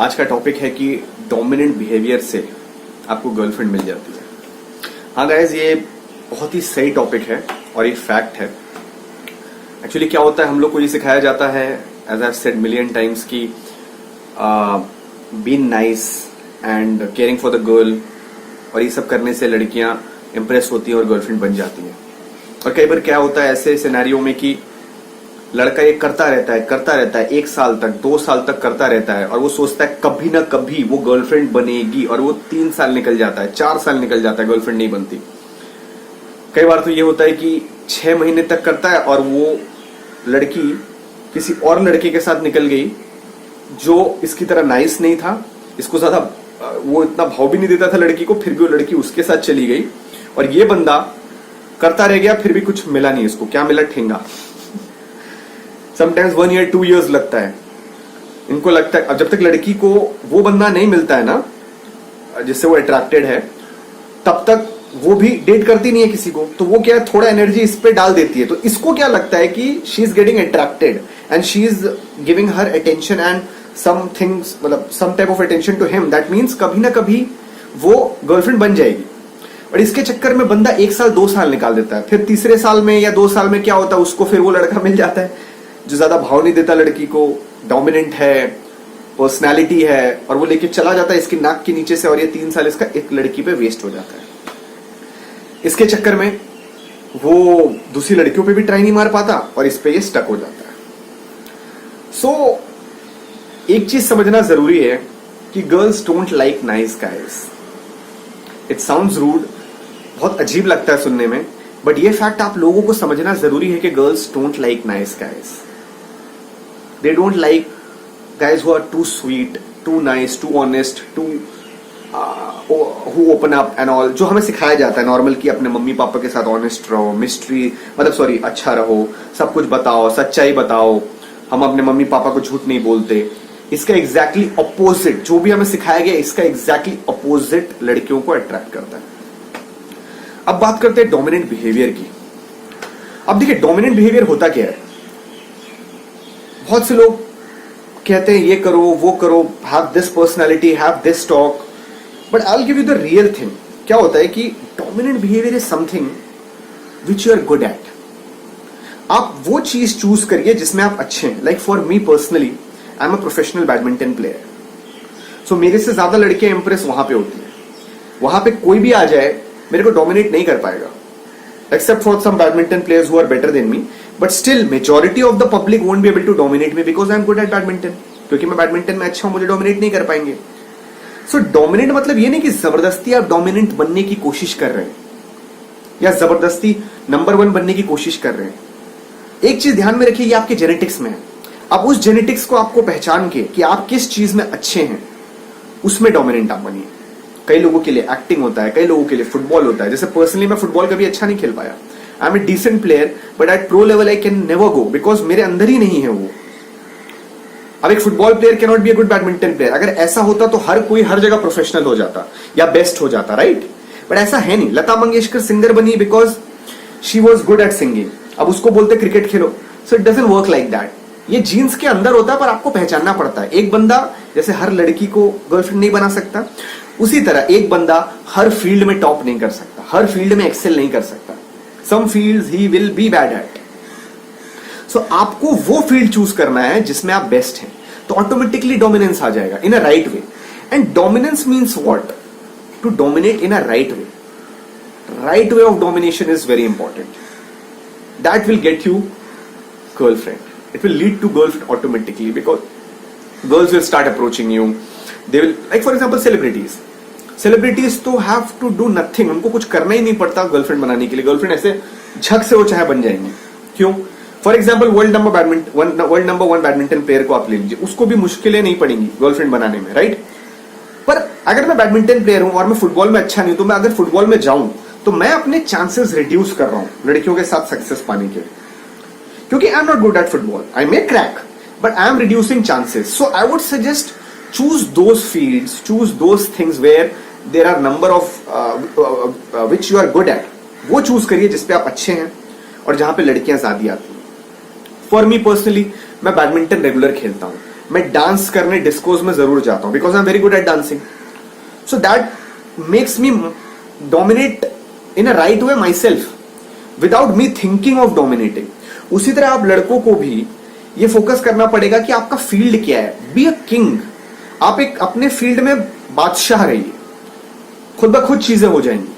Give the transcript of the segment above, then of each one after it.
आज का टॉपिक है कि डोमिनेंट बिहेवियर से आपको गर्लफ्रेंड मिल जाती है। हाँ गाइस, ये बहुत ही सही टॉपिक है और ये फैक्ट है। एक्चुअली क्या होता है, हम लोग को ये सिखाया जाता है, as I said million times, की be nice and caring for the girl, और ये सब करने से लड़कियां इंप्रेस होती हैं और गर्लफ्रेंड बन जाती हैं। और कई बार क्या होता है ऐसे सिनेरियो में कि लड़का ये करता रहता है 1 साल तक 2 साल तक करता रहता है, और वो सोचता है कभी ना कभी वो गर्लफ्रेंड बनेगी, और वो 3 साल निकल जाता है, 4 साल निकल जाता है, गर्लफ्रेंड नहीं बनती। कई बार तो ये होता है कि 6 महीने तक करता है और वो लड़की किसी और लड़के के साथ निकल गई जो इसकी तरह नाइस नहीं था, इसको ज्यादा वो इतना भाव भी नहीं देता था लड़की को, फिर भी वो लड़की उसके साथ चली गई, और ये बंदा करता रह गया, फिर भी कुछ मिला नहीं इसको। क्या मिला? ठेंगा। समटाइम्स 1 year 2 years लगता है इनको। लगता है अब जब तक लड़की को वो बंदा नहीं मिलता है ना जिससे वो अट्रैक्टेड है, तब तक वो भी डेट करती नहीं है किसी को। तो वो क्या है, थोड़ा एनर्जी इस पे डाल देती है। तो इसको क्या लगता है कि she is getting attracted and she is giving her attention and some things, मतलब some type of attention to him. That means कभी ना कभी वो गर्लफ्रेंड बन जाएगी। और इसके चक्कर में बंदा 1 साल 2 साल निकाल देता है। फिर तीसरे साल में या 2 साल में क्या होता है, उसको फिर वो लड़का मिल जाता है जो ज्यादा भाव नहीं देता लड़की को, डोमिनेंट है, पर्सनैलिटी है, और वो लेके चला जाता है इसकी नाक के नीचे से, और ये 3 साल इसका एक लड़की पे वेस्ट हो जाता है। इसके चक्कर में वो दूसरी लड़कियों पे भी ट्राई नहीं मार पाता और इस पे ये स्टक हो जाता है। सो एक चीज समझना जरूरी है कि girls don't like nice guys. It sounds rude, बहुत अजीब लगता है सुनने में, बट ये फैक्ट आप लोगों को समझना जरूरी है कि girls don't like nice guys. They don't like guys who are too sweet, too nice, too honest, too who open up and all, जो हमें सिखाया जाता है नॉर्मल कि अपने मम्मी पापा के साथ ऑनेस्ट रहो, अच्छा रहो, सब कुछ बताओ, सच्चाई बताओ, हम अपने मम्मी पापा को झूठ नहीं बोलते। इसका एग्जैक्टली अपोजिट जो भी हमें सिखाया गया, इसका एग्जैक्टली अपोजिट लड़कियों को अट्रैक्ट करता है। अब बात करते हैं डोमिनेंट बिहेवियर की। अब देखिए डोमिनेंट बिहेवियर होता क्या है। बहुत से लोग कहते हैं ये करो वो करो, have this personality, have this talk, but I will give you the real thing. क्या होता है कि dominant behaviour is something which you are good at. आप वो चीज चूज करिए जिसमें आप अच्छे हैं। Like for me personally, I am a professional badminton player. So मेरे से ज्यादा लड़कियां इंप्रेस वहां पे होती है। वहां पे कोई भी आ जाए मेरे को डोमिनेट नहीं कर पाएगा, except for some badminton players who are better than me, but still majority of the public won't be able to dominate me because I am good at badminton। क्योंकि मैं बैडमिंटन में अच्छा हूं, मुझे डोमिनेट नहीं कर पाएंगे। सो डोमिनेट मतलब ये नहीं कि जबरदस्ती आप डोमिनेंट बनने की कोशिश कर रहे हैं या जबरदस्ती नंबर 1 बनने की कोशिश कर रहे हैं। एक चीज ध्यान में रखिए, ये आपके जेनेटिक्स में है। अब उस जेनेटिक्स को आपको पहचान के कि आप किस चीज में अच्छे हैं, उसमें डोमिनेंट आप बनिए। कई लोगों के लिए एक्टिंग होता है, कई लोगों के लिए फुटबॉल होता है। जैसे पर्सनली मैं फुटबॉल कभी अच्छा नहीं खेल पाया। I am a decent player, but at pro level I can never go because मेरे अंदर ही नहीं है वो। अब एक football player can not be a good badminton player. अगर ऐसा होता तो हर कोई हर जगह प्रोफेशनल हो जाता या बेस्ट हो जाता, राइट? बट ऐसा है नहीं। लता मंगेशकर सिंगर बनी because she was good at singing. अब उसको बोलते cricket Khelo, so it doesn't work like that. ये जीन्स के अंदर होता है, पर आपको पहचानना पड़ता है। एक बंदा जैसे हर लड़की को गर्लफ्रेंड नहीं बना सकता, उसी तरह एक बंदा हर फील्ड में टॉप नहीं कर सकता, हर फील्ड में एक्सेल नहीं कर सकता। Some fields he will be bad at. So आपको वो फील्ड चूज करना है जिसमें आप बेस्ट हैं, तो ऑटोमेटिकली डोमिनेंस आ जाएगा in a right way. And dominance means what? To dominate in a right way. Right way of domination is very important. That will get you girlfriend. It will lead to girlfriend automatically because girls will start approaching you. They will, like for example, celebrities तो have to do nothing. उनको कुछ करना ही नहीं पड़ता girlfriend बनाने के लिए। Girlfriend ऐसे झक से वो चाहे बन जाएंगे। क्यों? For example world number 1 badminton player को आप ले लीजिए, उसको भी मुश्किलें नहीं पड़ेंगी गर्लफ्रेंड बनाने में, राइट? पर अगर मैं बैडमिंटन प्लेयर हूं और मैं फुटबॉल में अच्छा नहीं हूं, तो मैं अगर फुटबॉल में जाऊं तो मैं अपने चांसेस रिड्यूस कर रहा हूं लड़कियों के साथ सक्सेस पाने के, क्योंकि I am not good at football. I may crack, but I am reducing chances. So I would suggest choose those fields, choose those things where there are number of which you are good at। वो choose करिए जिसपे आप अच्छे हैं और जहां पे लड़कियां ज्यादा आती हैं। फॉर मी पर्सनली, मैं बैडमिंटन रेगुलर खेलता हूं। मैं डांस करने डिस्कोज में जरूर जाता हूं because I am very good at dancing. So that makes me dominate in a right way my self without me thinking of dominating. उसी तरह आप लड़कों को भी ये फोकस करना पड़ेगा कि आपका फील्ड क्या है. Be a king. आप एक अपने फील्ड में बादशाह रहिए, खुद ब खुद चीजें हो जाएंगी.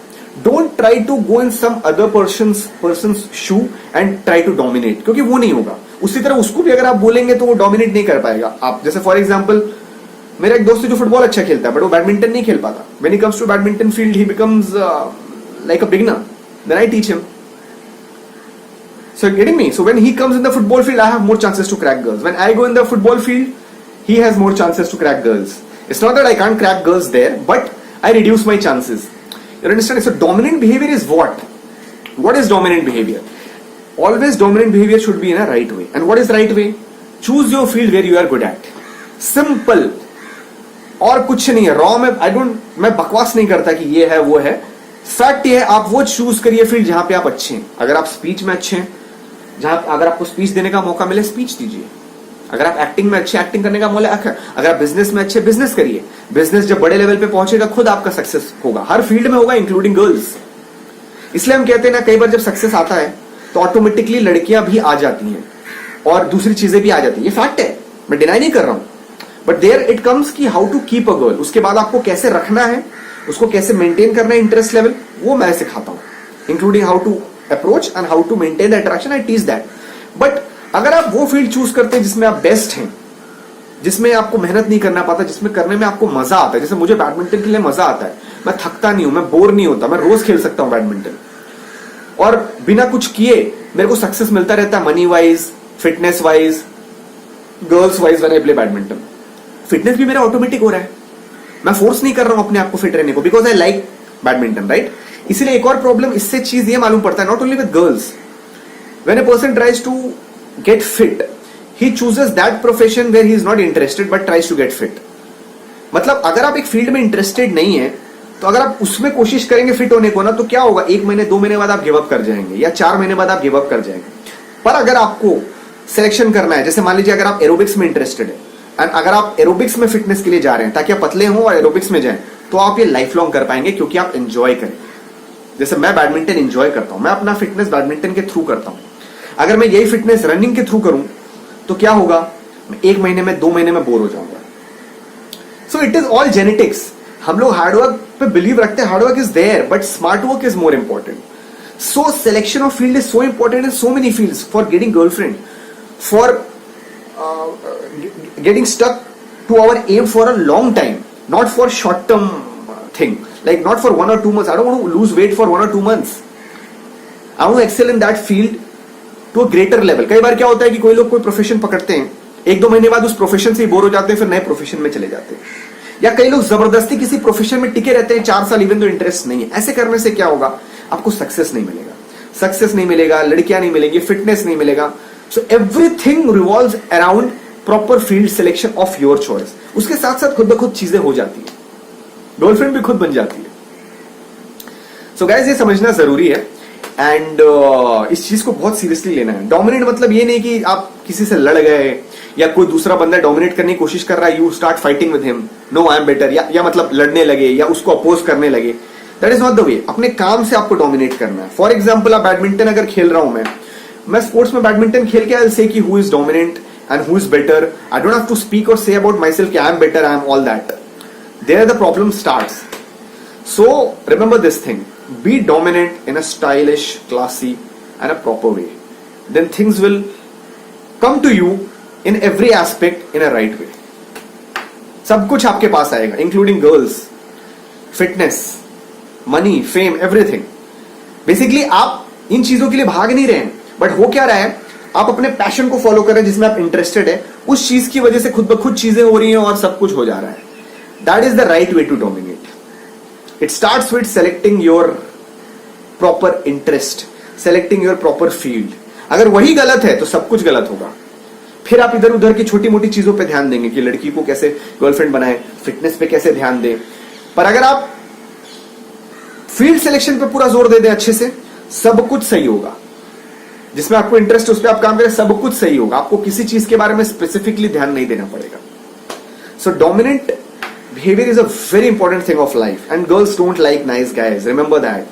Don't try to go in some other person shoe and try to dominate, क्योंकि वो नहीं होगा. उसी तरह उसको भी अगर आप बोलेंगे तो वो डोमिनेट नहीं कर पाएगा. आप जैसे फॉर एग्जाम्पल मेरा एक दोस्त है जो फुटबॉल अच्छा खेलता है बट वो बैडमिंटन नहीं खेल पाता. When he comes to badminton field he becomes like a beginner. Then I teach him. So getting me? So when he comes in the football field, I have more chances to crack girls. When I go in the football field, he has more chances to crack girls. It's not that I can't crack girls there, but I reduce my chances. You understand? So dominant behavior is what? What is dominant behavior? Always dominant behavior should be in a right way. And what is right way? Choose your field where you are good at. Simple. और कुछ नहीं है. Raw में मैं बकवास नहीं करता कि ये है वो है. फैक्ट ये है, आप वो चूज करिए फील्ड जहां पे आप अच्छे हैं. अगर आप स्पीच में अच्छे हैं, अगर आपको स्पीच देने का मौका मिले स्पीच दीजिए. अगर आप एक्टिंग में अच्छे एक्टिंग करने का मौका, अगर आप बिजनेस में अच्छे बिजनेस करिए. बिजनेस जब बड़े लेवल पे पहुंचेगा खुद आपका सक्सेस होगा. हर फील्ड में होगा इंक्लूडिंग गर्ल्स. इसलिए हम कहते हैं ना कई बार जब सक्सेस आता है तो ऑटोमेटिकली लड़कियां भी आ जाती हैं और दूसरी चीजें भी आ जाती हैं. ये फैक्ट है, मैं डिनाई नहीं कर रहा हूं. बट देयर इट कम्स कि how to keep a girl. उसके बाद आपको कैसे रखना है, उसको कैसे मेंटेन करना है इंटरेस्ट लेवल, वो मैं सिखाता हूं. Including how to approach and how to maintain the attraction, I teach that. But अगर आप वो फील्ड चूज करते हैं जिसमें आप बेस्ट हैं, जिसमें आपको मेहनत नहीं करना पड़ता, जिसमें करने में आपको मजा आता है. जैसे मुझे बैडमिंटन के लिए मजा आता है, मैं थकता नहीं हूं, मैं बोर नहीं होता, मैं रोज खेल सकता हूं बैडमिंटन और बिना कुछ किए मेरे को सक्सेस मिलता रहता है. Money wise, fitness wise, girls wise. When I play badminton fitness भी मेरा ऑटोमेटिक हो रहा है. मैं फोर्स नहीं कर रहा हूं अपने आप को फिट रहने को because I like badminton, right. इसीलिए एक और प्रॉब्लम इससे चीज ये मालूम पड़ता है, not only with girls. When a person tries to get fit, he chooses that profession where he is not interested but tries to get fit. मतलब अगर आप एक फील्ड में इंटरेस्टेड नहीं है तो अगर आप उसमें कोशिश करेंगे फिट होने को ना, तो क्या होगा, 1 महीने 2 महीने बाद आप गिव अप कर जाएंगे या 4 महीने बाद आप गिव अप कर जाएंगे. पर अगर आपको सिलेक्शन करना है, जैसे मान लीजिए अगर आप एरोबिक्स में इंटरेस्टेड है एंड अगर आप एरोबिक्स में फिटनेस के लिए जा रहे हैं ताकि आप पतले हों और एरोबिक्स में जाएं, तो आप ये लाइफ लॉन्ग कर पाएंगे क्योंकि आप एंजॉय करें. जैसे मैं बैडमिंटन एंजॉय करता हूं, मैं अपना फिटनेस बैडमिंटन के थ्रू करता हूं. अगर मैं यही फिटनेस रनिंग के थ्रू करूं तो क्या होगा, मैं 1 महीने में 2 महीने में बोर हो जाऊंगा. So it is all genetics. हम लोग हार्डवर्क पे बिलीव रखते हैं, hard work is there but smart work is more important. So selection of field is so important in so many fields. For getting girlfriend, for getting stuck to our aim for a long time, not for short term thing, like not for 1 or 2 months. I don't want to lose weight for 1 or 2 months. I want to excel in that field to a greater level. कई बार क्या होता है कि कोई लोग कोई profession पकड़ते हैं, 1-2 महीने बाद उस प्रोफेशन से ही बोर हो जाते हैं, फिर नए प्रोफेशन में चले जाते हैं. या कई लोग जबरदस्ती किसी प्रोफेशन में टिके रहते हैं 4 साल, इवन तो इंटरेस्ट नहीं है. ऐसे करने से क्या होगा, आपको सक्सेस नहीं मिलेगा. सक्सेस नहीं मिलेगा, लड़कियां नहीं मिलेंगी, फिटनेस नहीं मिलेगा. So everything revolves around proper field selection of your choice. उसके साथ साथ खुद ब खुद चीजें हो जाती है, गर्लफ्रेंड भी खुद बन जाती है. सो गाइस ये समझना जरूरी है एंड इस चीज को बहुत सीरियसली लेना है. डोमिनेट मतलब ये नहीं कि आप किसी से लड़ गए या कोई दूसरा बंदा डोमिनेट करने की कोशिश कर रहा है, you start fighting with him, no I am better, या मतलब लड़ने लगे या उसको अपोज करने लगे. That is not the way. अपने काम से आपको डोमिनेट करना है. फॉर एग्जाम्पल आप बैडमिंटन अगर खेल रहा हूं, मैं स्पोर्ट्स में बैडमिंटन खेल के आई विल से कि who is dominant and who is better. I don't have to speak or say about myself I am better, I am all that. There the problem starts. So remember this thing, be dominant in a stylish, classy and a proper way. Then things will come to you in every aspect in a right way. सब कुछ आपके पास आएगा, including girls, fitness, money, fame, everything. Basically आप इन चीजों के लिए भाग नहीं रहे हैं, बट हो क्या रहा है, आप अपने पैशन को फॉलो कर रहे हैं जिसमें आप इंटरेस्टेड है. उस चीज की वजह से खुद ब खुद चीजें हो रही हैं और सब कुछ हो जा रहा है. That is the right way to dominate. It starts with selecting your proper interest, selecting your proper field. अगर वही गलत है तो सब कुछ गलत होगा. फिर आप इधर उधर की छोटी मोटी चीजों पे ध्यान देंगे कि लड़की को कैसे गर्लफ्रेंड बनाए, फिटनेस पे कैसे ध्यान दें. पर अगर आप फील्ड सिलेक्शन पे पूरा जोर दे दें अच्छे से, सब कुछ सही होगा. जिसमें आपको इंटरेस्ट है उस पर आप काम करें, सब कुछ सही होगा. आपको किसी चीज के बारे में स्पेसिफिकली ध्यान नहीं देना पड़ेगा. So dominant behavior is a very important thing of life, and girls don't like nice guys. Remember that.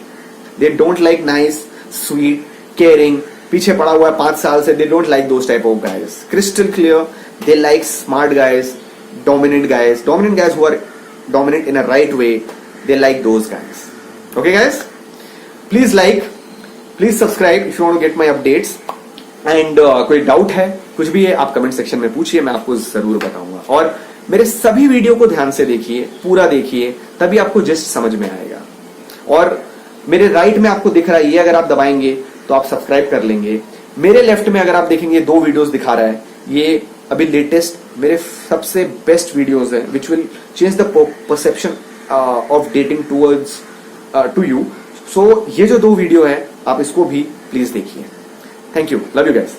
They don't like nice, sweet, caring. पीछे पड़ा हुआ है 5 साल से. They don't like those type of guys. Crystal clear. They like smart guys, dominant guys who are dominant in a right way. They like those guys. Okay, guys. Please like, please subscribe if you want to get my updates. And कोई doubt है, कुछ भी है, आप comment section में पूछिए, मैं आपको जरूर बताऊंगा. और मेरे सभी वीडियो को ध्यान से देखिए, पूरा देखिए, तभी आपको जस्ट समझ में आएगा. और मेरे राइट में आपको दिख रहा है, ये अगर आप दबाएंगे तो आप सब्सक्राइब कर लेंगे. मेरे लेफ्ट में अगर आप देखेंगे 2 वीडियोस दिखा रहा है, ये अभी लेटेस्ट मेरे सबसे बेस्ट वीडियोस है, which will change the perception of dating towards to you. So ये जो 2 वीडियो है, आप इसको भी प्लीज देखिए. Thank you. Love you guys.